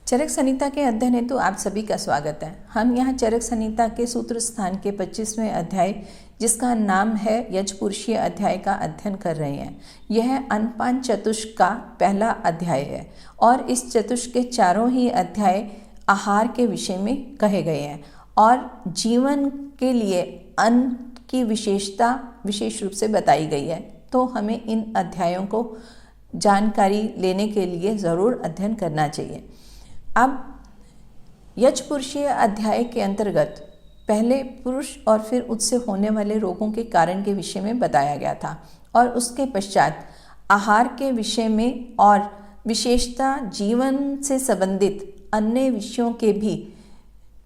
चरक संहिता के अध्ययन हेतु आप सभी का स्वागत है। हम यहाँ चरक संहिता के सूत्र स्थान के 25वें अध्याय, जिसका नाम है यजपुरुषीय अध्याय, का अध्ययन कर रहे हैं। यह अन्नपान चतुष्क का पहला अध्याय है और इस चतुष्क के चारों ही अध्याय आहार के विषय में कहे गए हैं और जीवन के लिए अन्न की विशेषता विशेष रूप से बताई गई है। तो हमें इन अध्यायों को जानकारी लेने के लिए ज़रूर अध्ययन करना चाहिए। अब यजपुरुषीय अध्याय के अंतर्गत पहले पुरुष और फिर उससे होने वाले रोगों के कारण के विषय में बताया गया था और उसके पश्चात आहार के विषय में और विशेषता जीवन से संबंधित अन्य विषयों के भी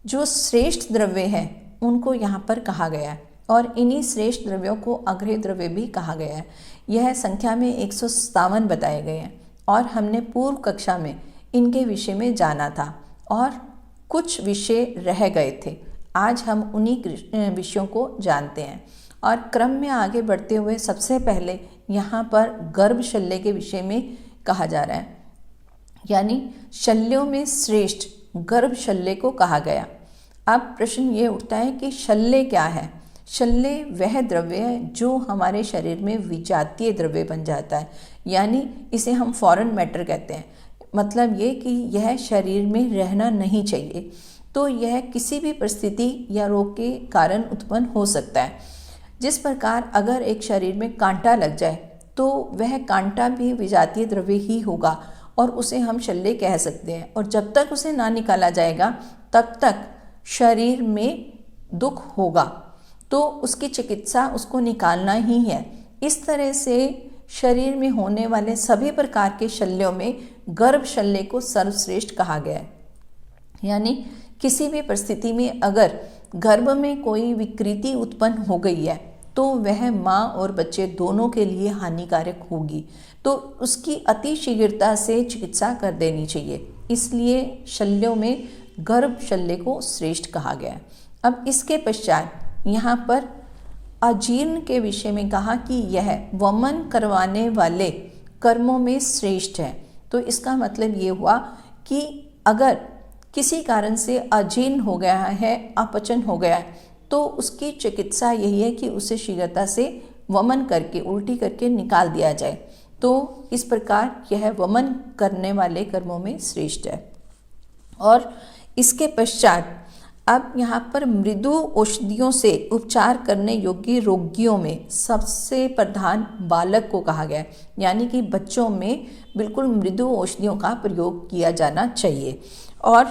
जो श्रेष्ठ द्रव्य हैं उनको यहाँ पर कहा गया है और इन्हीं श्रेष्ठ द्रव्यों को अग्रही द्रव्य भी कहा गया है। यह संख्या में 157 बताए गए हैं और हमने पूर्व कक्षा में इनके विषय में जाना था और कुछ विषय रह गए थे। आज हम उन्हीं विषयों को जानते हैं और क्रम में आगे बढ़ते हुए सबसे पहले यहाँ पर गर्भ शल्य के विषय में कहा जा रहा है, यानी शल्यों में श्रेष्ठ गर्भ शल्य को कहा गया। अब प्रश्न ये उठता है कि शल्य क्या है। शल्य वह द्रव्य है जो हमारे शरीर में विजातीय द्रव्य बन जाता है, यानी इसे हम फॉरेन मैटर कहते हैं। मतलब ये कि यह शरीर में रहना नहीं चाहिए, तो यह किसी भी परिस्थिति या रोग के कारण उत्पन्न हो सकता है। जिस प्रकार अगर एक शरीर में कांटा लग जाए तो वह कांटा भी विजातीय द्रव्य ही होगा और उसे हम शल्य कह सकते हैं और जब तक उसे ना निकाला जाएगा तब तक शरीर में दुख होगा, तो उसकी चिकित्सा उसको निकालना ही है। इस तरह से शरीर में होने वाले सभी प्रकार के शल्यों में गर्भ शल्य को सर्वश्रेष्ठ कहा गया है। यानी किसी भी परिस्थिति में अगर गर्भ में कोई विकृति उत्पन्न हो गई है तो वह माँ और बच्चे दोनों के लिए हानिकारक होगी, तो उसकी अति शीघ्रता से चिकित्सा कर देनी चाहिए। इसलिए शल्यों में गर्भ शल्य को श्रेष्ठ कहा गया है। अब इसके पश्चात यहाँ पर अजीर्ण के विषय में कहा कि यह वमन करवाने वाले कर्मों में श्रेष्ठ है। तो इसका मतलब ये हुआ कि अगर किसी कारण से अजीर्ण हो गया है, अपचन हो गया है, तो उसकी चिकित्सा यही है कि उसे शीघ्रता से वमन करके उल्टी करके निकाल दिया जाए। तो इस प्रकार यह वमन करने वाले कर्मों में श्रेष्ठ है। और इसके पश्चात अब यहाँ पर मृदु औषधियों से उपचार करने योग्य रोगियों में सबसे प्रधान बालक को कहा गया है, यानी कि बच्चों में बिल्कुल मृदु औषधियों का प्रयोग किया जाना चाहिए। और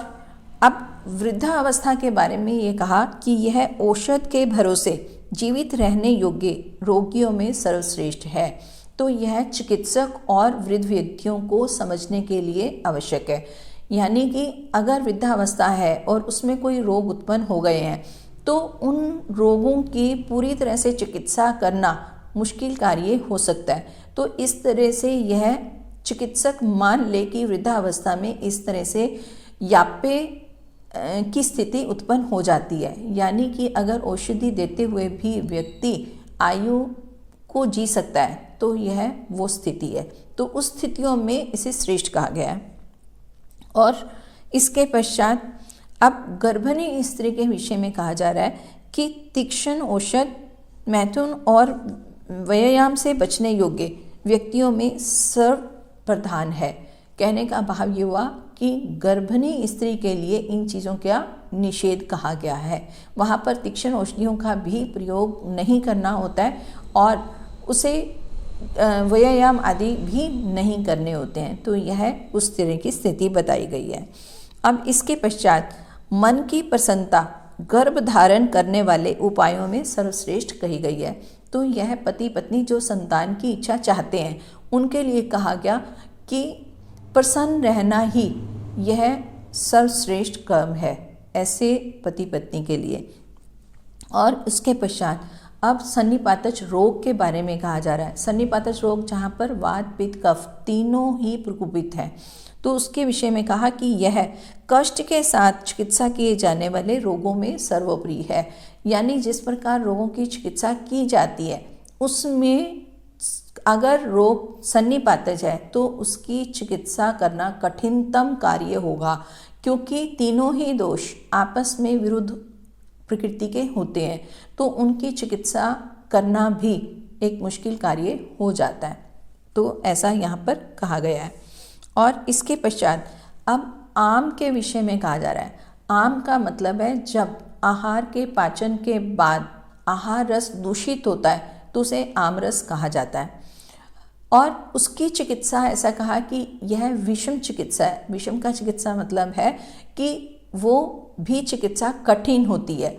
अब वृद्धावस्था के बारे में ये कहा कि यह औषध के भरोसे जीवित रहने योग्य रोगियों में सर्वश्रेष्ठ है। तो यह चिकित्सक और वृद्ध व्यक्तियों को समझने के लिए आवश्यक है, यानी कि अगर वृद्धावस्था है और उसमें कोई रोग उत्पन्न हो गए हैं तो उन रोगों की पूरी तरह से चिकित्सा करना मुश्किल कार्य हो सकता है। तो इस तरह से यह चिकित्सक मान ले कि वृद्धावस्था में इस तरह से याप्य की स्थिति उत्पन्न हो जाती है, यानी कि अगर औषधि देते हुए भी व्यक्ति आयु को जी सकता है तो यह वो स्थिति है। तो उस स्थितियों में इसे श्रेष्ठ कहा गया है। और इसके पश्चात अब गर्भिणी स्त्री के विषय में कहा जा रहा है कि तीक्ष्ण औषध मैथुन और व्यायाम से बचने योग्य व्यक्तियों में सर्व प्रधान है। कहने का भाव ये हुआ कि गर्भिणी स्त्री के लिए इन चीज़ों का निषेध कहा गया है। वहाँ पर तीक्ष्ण औषधियों का भी प्रयोग नहीं करना होता है और उसे व्यायाम आदि भी नहीं करने होते हैं। तो यह उस तरह की स्थिति बताई गई है। अब इसके पश्चात मन की प्रसन्नता गर्भ धारण करने वाले उपायों में सर्वश्रेष्ठ कही गई है। तो यह पति पत्नी जो संतान की इच्छा चाहते हैं उनके लिए कहा गया कि प्रसन्न रहना ही यह सर्वश्रेष्ठ कर्म है, ऐसे पति पत्नी के लिए। और उसके पश्चात अब सन्निपातज रोग के बारे में कहा जा रहा है। सन्निपातज रोग जहाँ पर वात पित्त कफ तीनों ही प्रकोपित हैं, तो उसके विषय में कहा कि यह कष्ट के साथ चिकित्सा किए जाने वाले रोगों में सर्वोपरि है। यानी जिस प्रकार रोगों की चिकित्सा की जाती है उसमें अगर रोग सन्निपातज है तो उसकी चिकित्सा करना कठिनतम कार्य होगा, क्योंकि तीनों ही दोष आपस में विरुद्ध प्रकृति के होते हैं, तो उनकी चिकित्सा करना भी एक मुश्किल कार्य हो जाता है। तो ऐसा यहाँ पर कहा गया है। और इसके पश्चात अब आम के विषय में कहा जा रहा है। आम का मतलब है जब आहार के पाचन के बाद आहार रस दूषित होता है तो उसे आम रस कहा जाता है। और उसकी चिकित्सा ऐसा कहा कि यह विषम चिकित्सा है। विषम का चिकित्सा मतलब है कि वो भी चिकित्सा कठिन होती है,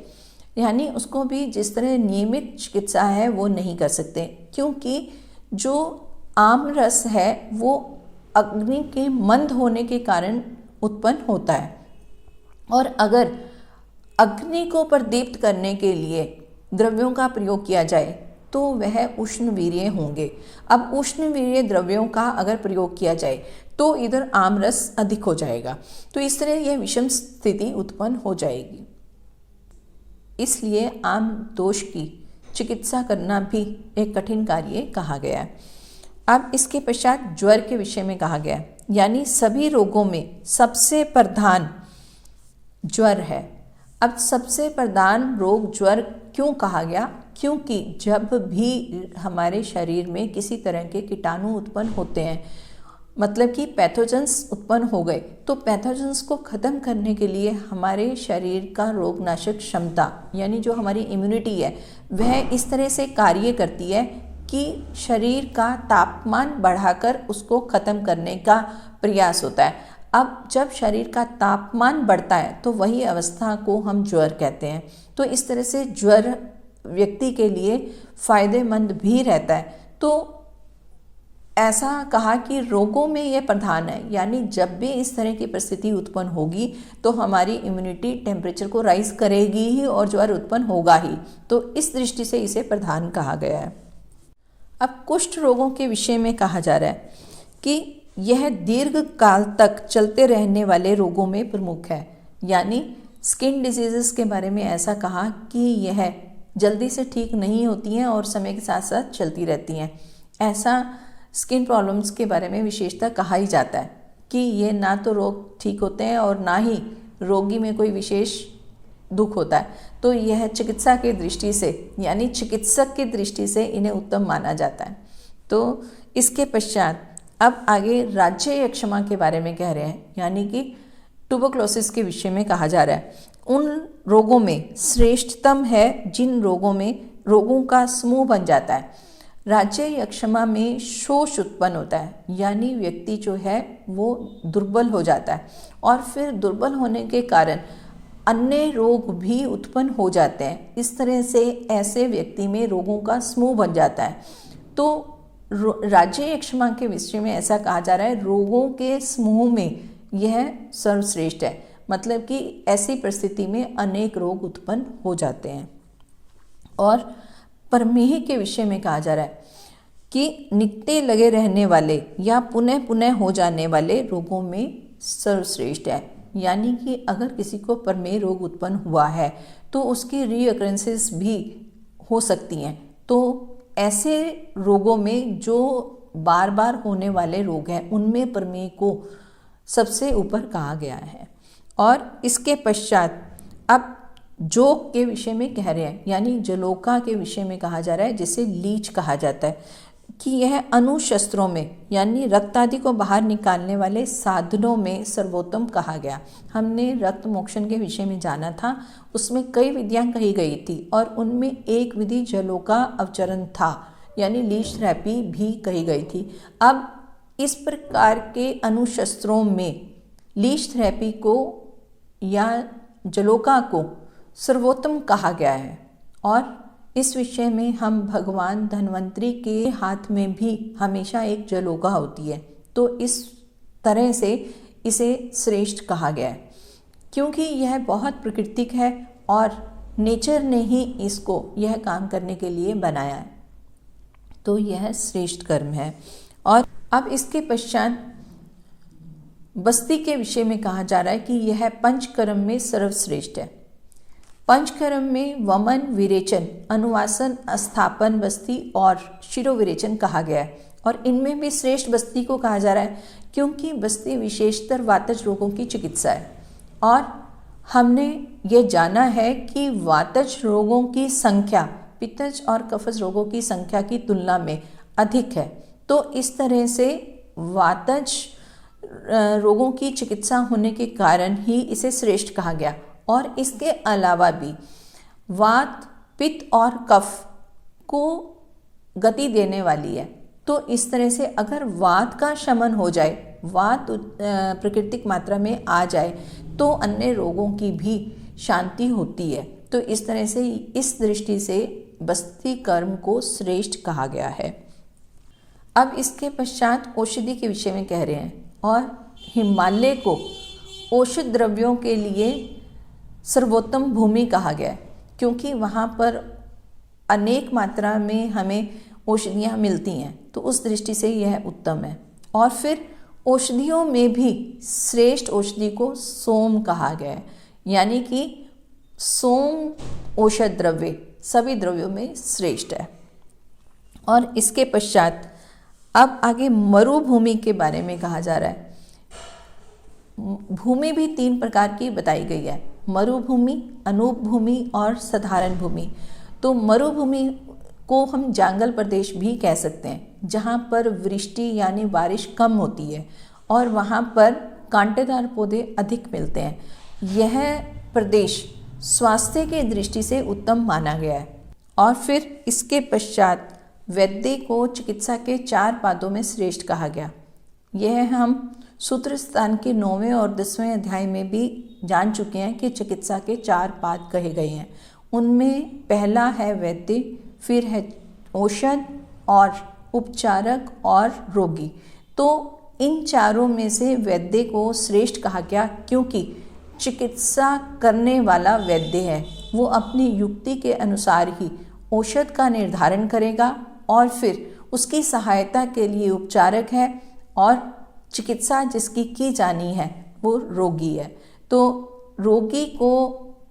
यानी उसको भी जिस तरह नियमित चिकित्सा है वो नहीं कर सकते, क्योंकि जो आम रस है वो अग्नि के मंद होने के कारण उत्पन्न होता है। और अगर अग्नि को प्रदीप्त करने के लिए द्रव्यों का प्रयोग किया जाए तो वह उष्णवीर्य होंगे। अब उष्णवीर्य द्रव्यों का अगर प्रयोग किया जाए तो इधर आम रस अधिक हो जाएगा, तो इस तरह यह विषम स्थिति उत्पन्न हो जाएगी। इसलिए आम दोष की चिकित्सा करना भी एक कठिन कार्य कहा गया है। अब इसके पश्चात ज्वर के विषय में कहा गया, यानी सभी रोगों में सबसे प्रधान ज्वर है। अब सबसे प्रधान रोग ज्वर क्यों कहा गया? क्योंकि जब भी हमारे शरीर में किसी तरह के कीटाणु उत्पन्न होते हैं, मतलब कि पैथोजेंस उत्पन्न हो गए, तो पैथोजेंस को ख़त्म करने के लिए हमारे शरीर का रोगनाशक क्षमता, यानी जो हमारी इम्यूनिटी है, वह इस तरह से कार्य करती है कि शरीर का तापमान बढ़ाकर उसको ख़त्म करने का प्रयास होता है। अब जब शरीर का तापमान बढ़ता है तो वही अवस्था को हम ज्वर कहते हैं। तो इस तरह से ज्वर व्यक्ति के लिए फ़ायदेमंद भी रहता है। तो ऐसा कहा कि रोगों में यह प्रधान है, यानी जब भी इस तरह की परिस्थिति उत्पन्न होगी तो हमारी इम्यूनिटी टेम्परेचर को राइज करेगी ही और ज्वर उत्पन्न होगा ही। तो इस दृष्टि से इसे प्रधान कहा गया है। अब कुष्ठ रोगों के विषय में कहा जा रहा है कि यह दीर्घ काल तक चलते रहने वाले रोगों में प्रमुख है। यानी स्किन डिजीजेस के बारे में ऐसा कहा कि यह जल्दी से ठीक नहीं होती हैं और समय के साथ साथ चलती रहती हैं। ऐसा स्किन प्रॉब्लम्स के बारे में विशेषता कहा ही जाता है कि ये ना तो रोग ठीक होते हैं और ना ही रोगी में कोई विशेष दुख होता है। तो यह चिकित्सा की दृष्टि से, यानी चिकित्सक की दृष्टि से इन्हें उत्तम माना जाता है। तो इसके पश्चात अब आगे राज्य यक्षमा के बारे में कह रहे हैं, यानी कि ट्यूबरक्लोसिस के विषय में कहा जा रहा है। उन रोगों में श्रेष्ठतम है जिन रोगों में रोगों का समूह बन जाता है। राज्य यक्षमा में शोष उत्पन्न होता है, यानी व्यक्ति जो है वो दुर्बल हो जाता है और फिर दुर्बल होने के कारण अन्य रोग भी उत्पन्न हो जाते हैं। इस तरह से ऐसे व्यक्ति में रोगों का समूह बन जाता है। तो राज्य यक्षमा के विषय में ऐसा कहा जा रहा है, रोगों के समूह में यह सर्वश्रेष्ठ है, मतलब कि ऐसी परिस्थिति में अनेक रोग उत्पन्न हो जाते हैं। और प्रमेह के विषय में कहा जा रहा है कि नित्य लगे रहने वाले या पुनः पुनः हो जाने वाले रोगों में सर्वश्रेष्ठ है। यानी कि अगर किसी को प्रमेह रोग उत्पन्न हुआ है तो उसकी रीअकरेंसेस भी हो सकती हैं। तो ऐसे रोगों में जो बार बार होने वाले रोग हैं उनमें प्रमेह को सबसे ऊपर कहा गया है। और इसके पश्चात अब जोग के विषय में कह रहे हैं, यानी जलोका के विषय में कहा जा रहा है, जिसे लीच कहा जाता है, कि यह अनुशस्त्रों में यानी रक्त आदि को बाहर निकालने वाले साधनों में सर्वोत्तम कहा गया। हमने रक्त मोक्षण के विषय में जाना था, उसमें कई विधियां कही गई थी और उनमें एक विधि जलोका अवचरण था, यानी लीच थेरेपी भी कही गई थी। अब इस प्रकार के अनुशस्त्रों में लीच थेरेपी को या जलोका को सर्वोत्तम कहा गया है। और इस विषय में हम भगवान धन्वंतरी के हाथ में भी हमेशा एक जलोका होती है, तो इस तरह से इसे श्रेष्ठ कहा गया है, क्योंकि यह बहुत प्राकृतिक है और नेचर ने ही इसको यह काम करने के लिए बनाया है, तो यह श्रेष्ठ कर्म है। और अब इसके पश्चात बस्ती के विषय में कहा जा रहा है कि यह पंचकर्म में सर्वश्रेष्ठ है। पंचकर्म में वमन, विरेचन, अनुवासन, स्थापन बस्ती और शिरोविरेचन कहा गया है। और इनमें भी श्रेष्ठ बस्ती को कहा जा रहा है क्योंकि बस्ती विशेषतर वातज रोगों की चिकित्सा है। और हमने ये जाना है कि वातज रोगों की संख्या पित्तज और कफज रोगों की संख्या की तुलना में अधिक है। तो इस तरह से वातज रोगों की चिकित्सा होने के कारण ही इसे श्रेष्ठ कहा गया। और इसके अलावा भी वात, पित्त और कफ को गति देने वाली है। तो इस तरह से अगर वात का शमन हो जाए, वात प्राकृतिक मात्रा में आ जाए, तो अन्य रोगों की भी शांति होती है। तो इस तरह से इस दृष्टि से बस्ती कर्म को श्रेष्ठ कहा गया है। अब इसके पश्चात औषधि के विषय में कह रहे हैं। और हिमालय को औषध द्रव्यों के लिए सर्वोत्तम भूमि कहा गया है क्योंकि वहाँ पर अनेक मात्रा में हमें औषधियाँ मिलती हैं। तो उस दृष्टि से यह उत्तम है। और फिर औषधियों में भी श्रेष्ठ औषधि को सोम कहा गया है, यानी कि सोम औषध द्रव्य सभी द्रव्यों में श्रेष्ठ है। और इसके पश्चात अब आगे मरुभूमि के बारे में कहा जा रहा है। भूमि भी 3 प्रकार की बताई गई है, मरुभूमि, अनूप भूमि और साधारण भूमि। तो मरुभूमि को हम जांगल प्रदेश भी कह सकते हैं, जहाँ पर वृष्टि यानी बारिश कम होती है और वहाँ पर कांटेदार पौधे अधिक मिलते हैं। यह प्रदेश स्वास्थ्य की दृष्टि से उत्तम माना गया है। और फिर इसके पश्चात वैद्य को चिकित्सा के 4 पादों में श्रेष्ठ कहा गया। यह हम सूत्र स्थान के 9वें और 10वें अध्याय में भी जान चुके हैं कि चिकित्सा के 4 पाद कहे गए हैं। उनमें पहला है वैद्य, फिर है औषध और उपचारक और रोगी। तो इन चारों में से वैद्य को श्रेष्ठ कहा गया क्योंकि चिकित्सा करने वाला वैद्य है, वो अपनी युक्ति के अनुसार ही औषध का निर्धारण करेगा और फिर उसकी सहायता के लिए उपचारक है और चिकित्सा जिसकी की जानी है वो रोगी है। तो रोगी को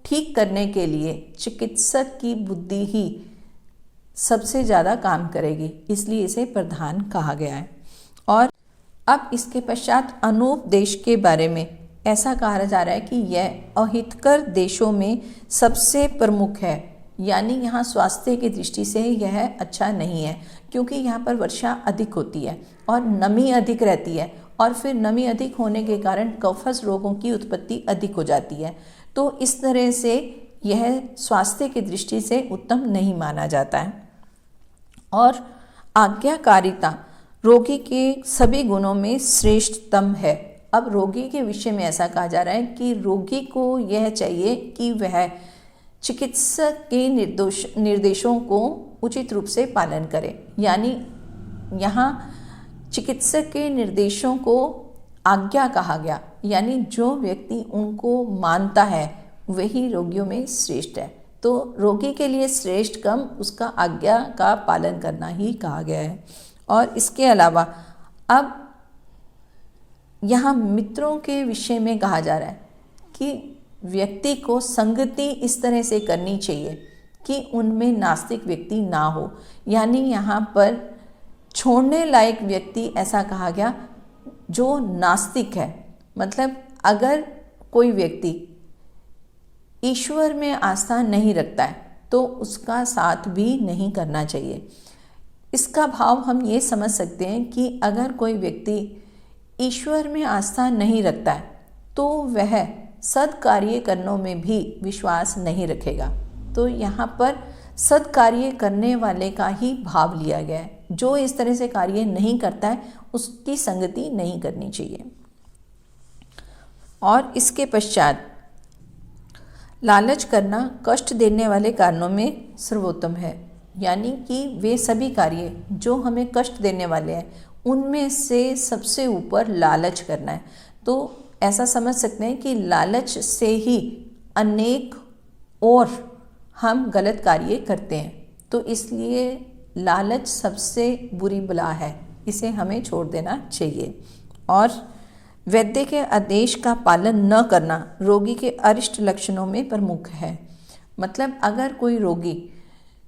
ठीक करने के लिए चिकित्सक की बुद्धि ही सबसे ज़्यादा काम करेगी, इसलिए इसे प्रधान कहा गया है। और अब इसके पश्चात अनूप देश के बारे में ऐसा कहा जा रहा है कि यह अहितकर देशों में सबसे प्रमुख है, यानी यहाँ स्वास्थ्य की दृष्टि से यह अच्छा नहीं है क्योंकि यहाँ पर वर्षा अधिक होती है और नमी अधिक रहती है और फिर नमी अधिक होने के कारण कफज रोगों की उत्पत्ति अधिक हो जाती है। तो इस तरह से यह स्वास्थ्य की दृष्टि से उत्तम नहीं माना जाता है। और आज्ञाकारिता रोगी के सभी गुणों में श्रेष्ठतम है। अब रोगी के विषय में ऐसा कहा जा रहा है कि रोगी को यह चाहिए कि वह चिकित्सक के निर्देशों को उचित रूप से पालन करे, यानी यहाँ चिकित्सक के निर्देशों को आज्ञा कहा गया, यानी जो व्यक्ति उनको मानता है वही रोगियों में श्रेष्ठ है। तो रोगी के लिए श्रेष्ठ कम उसका आज्ञा का पालन करना ही कहा गया है। और इसके अलावा अब यहाँ मित्रों के विषय में कहा जा रहा है कि व्यक्ति को संगति इस तरह से करनी चाहिए कि उनमें नास्तिक व्यक्ति ना हो, यानी यहाँ पर छोड़ने लायक व्यक्ति ऐसा कहा गया जो नास्तिक है। मतलब अगर कोई व्यक्ति ईश्वर में आस्था नहीं रखता है तो उसका साथ भी नहीं करना चाहिए। इसका भाव हम ये समझ सकते हैं कि अगर कोई व्यक्ति ईश्वर में आस्था नहीं रखता है तो वह सत्कार्य करने में भी विश्वास नहीं रखेगा। तो यहाँ पर सत्कार्य करने वाले का ही भाव लिया गया है। जो इस तरह से कार्य नहीं करता है उसकी संगति नहीं करनी चाहिए। और इसके पश्चात लालच करना कष्ट देने वाले कारणों में सर्वोत्तम है, यानी कि वे सभी कार्य जो हमें कष्ट देने वाले हैं उनमें से सबसे ऊपर लालच करना है। तो ऐसा समझ सकते हैं कि लालच से ही अनेक और हम गलत कार्य करते हैं। तो इसलिए लालच सबसे बुरी बला है, इसे हमें छोड़ देना चाहिए। और वैद्य के आदेश का पालन न करना रोगी के अरिष्ट लक्षणों में प्रमुख है। मतलब अगर कोई रोगी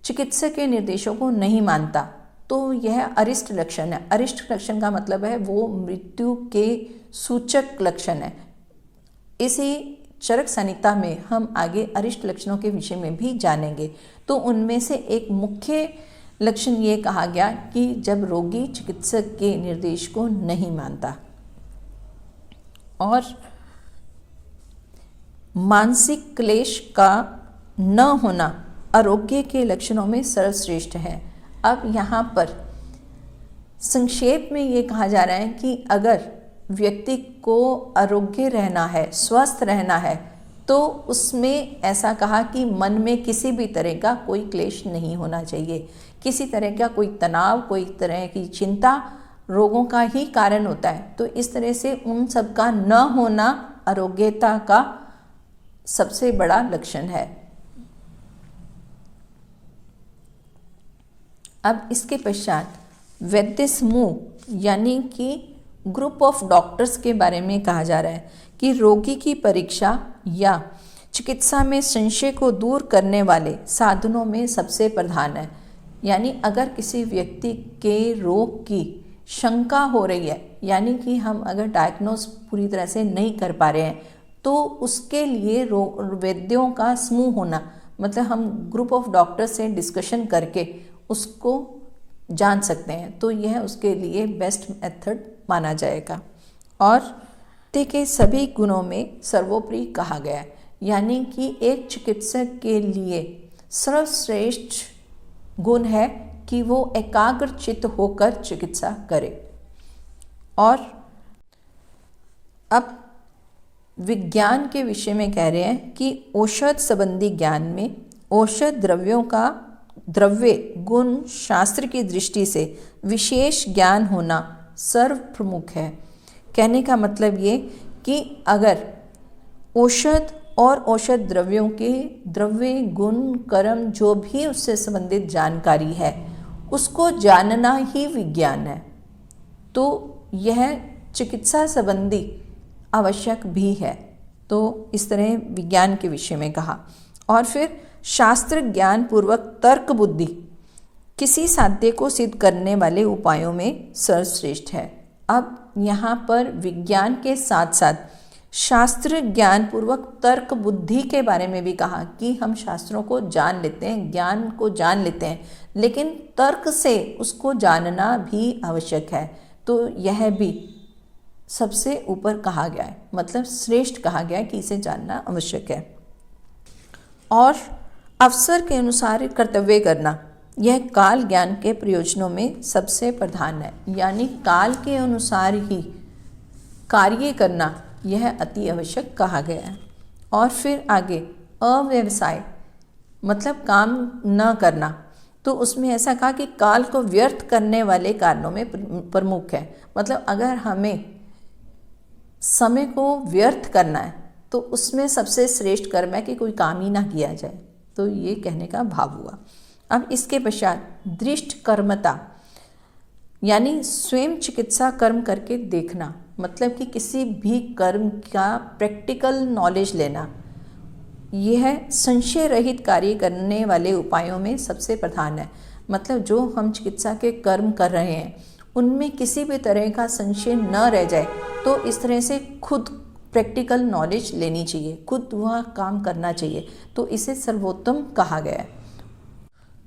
चिकित्सक के निर्देशों को नहीं मानता तो यह अरिष्ट लक्षण है। अरिष्ट लक्षण का मतलब है वो मृत्यु के सूचक लक्षण है। इसी चरक संहिता में हम आगे अरिष्ट लक्षणों के विषय में भी जानेंगे। तो उनमें से एक मुख्य लक्षण ये कहा गया कि जब रोगी चिकित्सक के निर्देश को नहीं मानता। और मानसिक क्लेश का न होना आरोग्य के लक्षणों में सर्वश्रेष्ठ है। अब यहाँ पर संक्षेप में ये कहा जा रहा है कि अगर व्यक्ति को आरोग्य रहना है, स्वस्थ रहना है, तो उसमें ऐसा कहा कि मन में किसी भी तरह का कोई क्लेश नहीं होना चाहिए। किसी तरह का कोई तनाव, कोई तरह की चिंता रोगों का ही कारण होता है। तो इस तरह से उन सब का न होना आरोग्यता का सबसे बड़ा लक्षण है। अब इसके पश्चात वैद्य समूह यानी कि ग्रुप ऑफ डॉक्टर्स के बारे में कहा जा रहा है कि रोगी की परीक्षा या चिकित्सा में संशय को दूर करने वाले साधनों में सबसे प्रधान है। यानी अगर किसी व्यक्ति के रोग की शंका हो रही है, यानी कि हम अगर डायग्नोस पूरी तरह से नहीं कर पा रहे हैं, तो उसके लिए वैद्यों का समूह होना, मतलब हम ग्रुप ऑफ डॉक्टर से डिस्कशन करके उसको जान सकते हैं, तो यह उसके लिए बेस्ट मेथड माना जाएगा। और के सभी गुणों में सर्वोपरि कहा गया है, यानी कि एक चिकित्सक के लिए सर्वश्रेष्ठ गुण है कि वो एकाग्र चित्त होकर चिकित्सा करे। और अब विज्ञान के विषय में कह रहे हैं कि औषध संबंधी ज्ञान में औषध द्रव्यों का द्रव्य गुण शास्त्र की दृष्टि से विशेष ज्ञान होना सर्व प्रमुख है। कहने का मतलब ये कि अगर औषध और औषध द्रव्यों के द्रव्य गुण कर्म जो भी उससे संबंधित जानकारी है उसको जानना ही विज्ञान है, तो यह चिकित्सा संबंधी आवश्यक भी है। तो इस तरह विज्ञान के विषय में कहा। और फिर शास्त्र ज्ञान पूर्वक तर्क बुद्धि किसी साध्य को सिद्ध करने वाले उपायों में सर्वश्रेष्ठ है। अब यहाँ पर विज्ञान के साथ साथ शास्त्र ज्ञान पूर्वक तर्क बुद्धि के बारे में भी कहा कि हम शास्त्रों को जान लेते हैं, ज्ञान को जान लेते हैं, लेकिन तर्क से उसको जानना भी आवश्यक है। तो यह भी सबसे ऊपर कहा गया है, मतलब श्रेष्ठ कहा गया है कि इसे जानना आवश्यक है। और अवसर के अनुसार कर्तव्य करना, यह काल ज्ञान के प्रयोजनों में सबसे प्रधान है। यानी काल के अनुसार ही कार्य करना यह अति आवश्यक कहा गया है। और फिर आगे अव्यवसाय मतलब काम न करना, तो उसमें ऐसा कहा कि काल को व्यर्थ करने वाले कारणों में प्रमुख है। मतलब अगर हमें समय को व्यर्थ करना है तो उसमें सबसे श्रेष्ठ कर्म है कि कोई काम ही ना किया जाए। तो ये कहने का भाव हुआ। अब इसके पश्चात दृष्ट कर्मता यानी स्वयं चिकित्सा कर्म करके देखना, मतलब कि किसी भी कर्म का प्रैक्टिकल नॉलेज लेना, यह संशय रहित कार्य करने वाले उपायों में सबसे प्रधान है। मतलब जो हम चिकित्सा के कर्म कर रहे हैं उनमें किसी भी तरह का संशय न रह जाए, तो इस तरह से खुद प्रैक्टिकल नॉलेज लेनी चाहिए, खुद वह काम करना चाहिए। तो इसे सर्वोत्तम कहा गया है।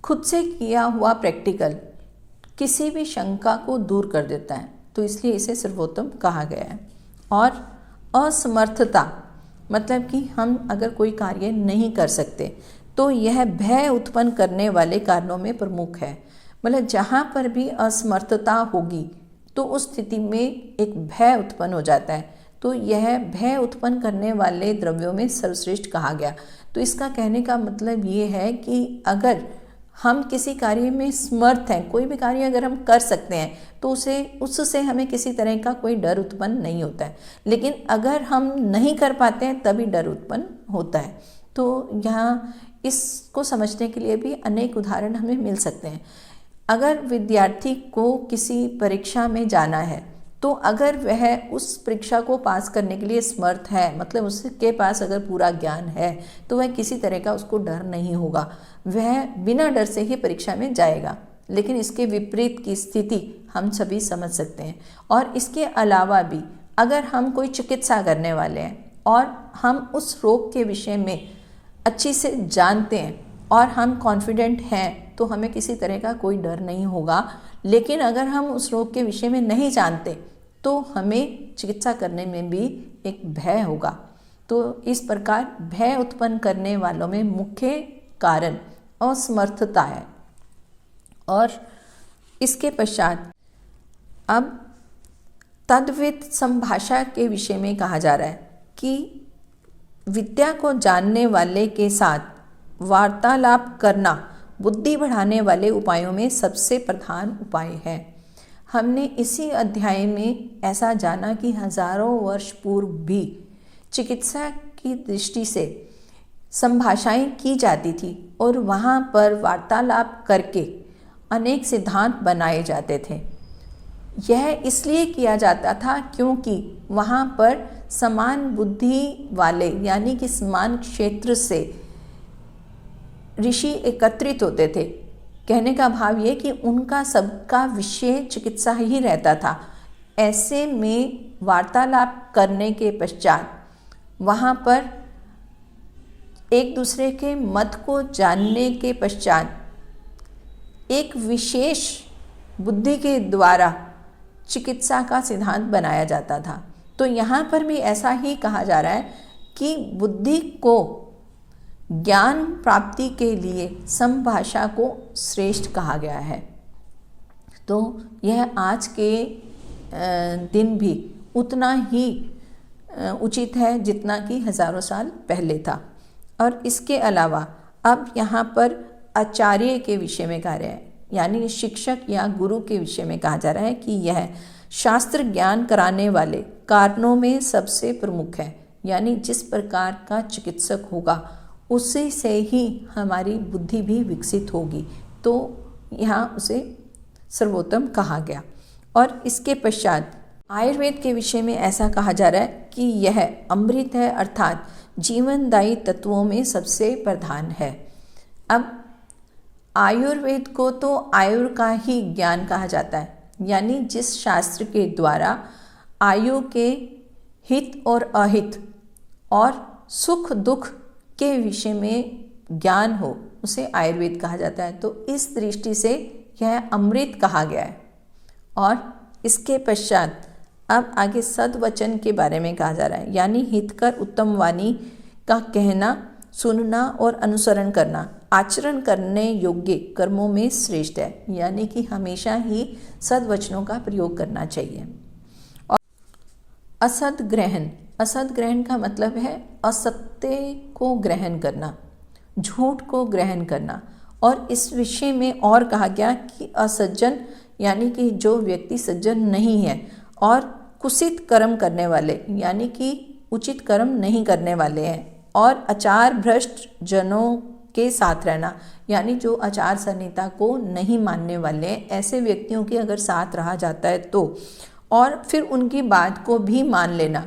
खुद से किया हुआ प्रैक्टिकल किसी भी शंका को दूर कर देता है, तो इसलिए इसे सर्वोत्तम कहा गया है। और असमर्थता मतलब कि हम अगर कोई कार्य नहीं कर सकते तो यह भय उत्पन्न करने वाले कारणों में प्रमुख है। मतलब जहाँ पर भी असमर्थता होगी तो उस स्थिति में एक भय उत्पन्न हो जाता है, तो यह भय उत्पन्न करने वाले द्रव्यों में सर्वश्रेष्ठ कहा गया। तो इसका कहने का मतलब ये है कि अगर हम किसी कार्य में समर्थ हैं, कोई भी कार्य अगर हम कर सकते हैं तो उससे हमें किसी तरह का कोई डर उत्पन्न नहीं होता है। लेकिन अगर हम नहीं कर पाते हैं तभी डर उत्पन्न होता है। तो यहाँ इसको समझने के लिए भी अनेक उदाहरण हमें मिल सकते हैं। अगर विद्यार्थी को किसी परीक्षा में जाना है तो अगर वह उस परीक्षा को पास करने के लिए समर्थ है, मतलब उसके पास अगर पूरा ज्ञान है, तो वह किसी तरह का उसको डर नहीं होगा, वह बिना डर से ही परीक्षा में जाएगा। लेकिन इसके विपरीत की स्थिति हम सभी समझ सकते हैं। और इसके अलावा भी अगर हम कोई चिकित्सा करने वाले हैं और हम उस रोग के विषय में अच्छी से जानते हैं और हम कॉन्फिडेंट हैं, तो हमें किसी तरह का कोई डर नहीं होगा। लेकिन अगर हम उस रोग के विषय में नहीं जानते, तो हमें चिकित्सा करने में भी एक भय होगा। तो इस प्रकार भय उत्पन्न करने वालों में मुख्य कारण असमर्थता है। और इसके पश्चात अब तद्वित संभाषा के विषय में कहा जा रहा है कि विद्या को जानने वाले के साथ वार्तालाप करना बुद्धि बढ़ाने वाले उपायों में सबसे प्रधान उपाय है। हमने इसी अध्याय में ऐसा जाना कि हजारों वर्ष पूर्व भी चिकित्सा की दृष्टि से संभाषाएं की जाती थी और वहाँ पर वार्तालाप करके अनेक सिद्धांत बनाए जाते थे। यह इसलिए किया जाता था क्योंकि वहाँ पर समान बुद्धि वाले, यानी कि समान क्षेत्र से ऋषि एकत्रित होते थे। कहने का भाव ये कि उनका सबका विषय चिकित्सा ही रहता था। ऐसे में वार्तालाप करने के पश्चात वहाँ पर एक दूसरे के मत को जानने के पश्चात एक विशेष बुद्धि के द्वारा चिकित्सा का सिद्धांत बनाया जाता था। तो यहाँ पर भी ऐसा ही कहा जा रहा है कि बुद्धि को ज्ञान प्राप्ति के लिए संभाषा को श्रेष्ठ कहा गया है। तो यह आज के दिन भी उतना ही उचित है जितना कि हजारों साल पहले था। और इसके अलावा अब यहाँ पर आचार्य के विषय में कहा रहा है, यानी शिक्षक या गुरु के विषय में कहा जा रहा है कि यह शास्त्र ज्ञान कराने वाले कारणों में सबसे प्रमुख है। यानी जिस प्रकार का चिकित्सक होगा उसी से ही हमारी बुद्धि भी विकसित होगी। तो यहाँ उसे सर्वोत्तम कहा गया। और इसके पश्चात आयुर्वेद के विषय में ऐसा कहा जा रहा है कि यह अमृत है, अर्थात जीवनदायी तत्वों में सबसे प्रधान है। अब आयुर्वेद को तो आयु का ही ज्ञान कहा जाता है, यानी जिस शास्त्र के द्वारा आयु के हित और अहित और सुख दुख के विषय में ज्ञान हो, उसे आयुर्वेद कहा जाता है। तो इस दृष्टि से यह अमृत कहा गया है। और इसके पश्चात अब आगे सद्वचन के बारे में कहा जा रहा है, यानी हितकर उत्तम वाणी का कहना, सुनना और अनुसरण करना आचरण करने योग्य कर्मों में श्रेष्ठ है। यानी कि हमेशा ही सद्वचनों का प्रयोग करना चाहिए। और असद ग्रहण, असद ग्रहण का मतलब है असत्य को ग्रहण करना, झूठ को ग्रहण करना। और इस विषय में और कहा गया कि असज्जन, यानी कि जो व्यक्ति सज्जन नहीं है और कुसित कर्म करने वाले, यानी कि उचित कर्म नहीं करने वाले हैं, और आचार भ्रष्ट जनों के साथ रहना, यानी जो आचार संहिता को नहीं मानने वाले, ऐसे व्यक्तियों के अगर साथ रहा जाता है तो, और फिर उनकी बात को भी मान लेना।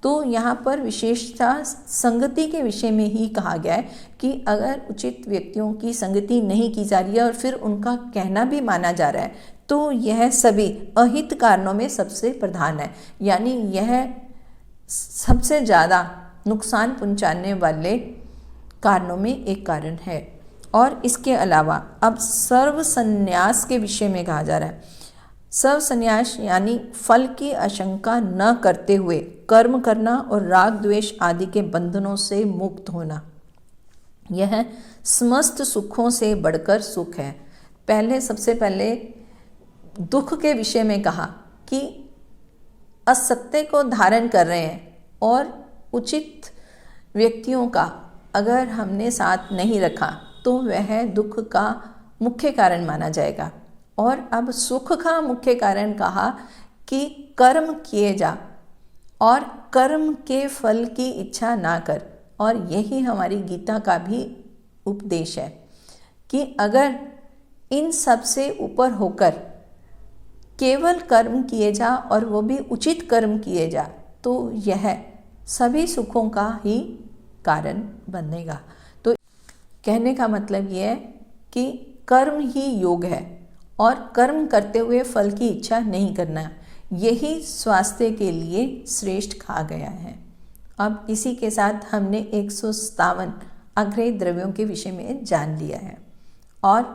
तो यहाँ पर विशेषता संगति के विषय में ही कहा गया है कि अगर उचित व्यक्तियों की संगति नहीं की जा रही है और फिर उनका कहना भी माना जा रहा है, तो यह सभी अहित कारणों में सबसे प्रधान है। यानी यह सबसे ज़्यादा नुकसान पहुंचाने वाले कारणों में एक कारण है। और इसके अलावा अब सर्व संन्यास के विषय में कहा जा रहा है। सर्व संन्यास यानी फल की आशंका न करते हुए कर्म करना और राग द्वेष आदि के बंधनों से मुक्त होना, यह समस्त सुखों से बढ़कर सुख है। पहले सबसे पहले दुख के विषय में कहा कि असत्य को धारण कर रहे हैं और उचित व्यक्तियों का अगर हमने साथ नहीं रखा तो वह दुख का मुख्य कारण माना जाएगा। और अब सुख का मुख्य कारण कहा कि कर्म किए जा और कर्म के फल की इच्छा ना कर। और यही हमारी गीता का भी उपदेश है कि अगर इन सब से ऊपर होकर केवल कर्म किए जा और वो भी उचित कर्म किए जा तो यह सभी सुखों का ही कारण बनेगा। तो कहने का मतलब ये है कि कर्म ही योग है और कर्म करते हुए फल की इच्छा नहीं करना, यही स्वास्थ्य के लिए श्रेष्ठ कहा गया है। अब इसी के साथ हमने 157 अग्रही द्रव्यों के विषय में जान लिया है और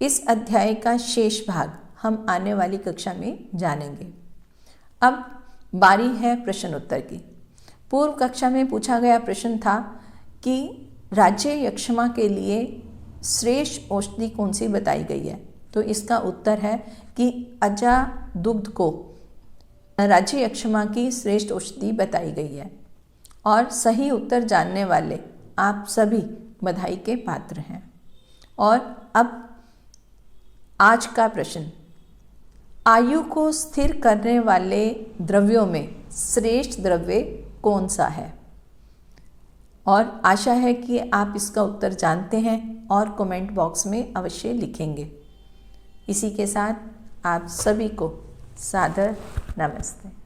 इस अध्याय का शेष भाग हम आने वाली कक्षा में जानेंगे। अब बारी है प्रश्न उत्तर की। पूर्व कक्षा में पूछा गया प्रश्न था कि राज्य यक्षमा के लिए श्रेष्ठ औषधि कौन सी बताई गई है। तो इसका उत्तर है कि अजा दुग्ध को राज्य यक्षमा की श्रेष्ठ औषधि बताई गई है और सही उत्तर जानने वाले आप सभी बधाई के पात्र हैं। और अब आज का प्रश्न, आयु को स्थिर करने वाले द्रव्यों में श्रेष्ठ द्रव्य कौन सा है? और आशा है कि आप इसका उत्तर जानते हैं और कमेंट बॉक्स में अवश्य लिखेंगे। इसी के साथ आप सभी को सादर नमस्ते।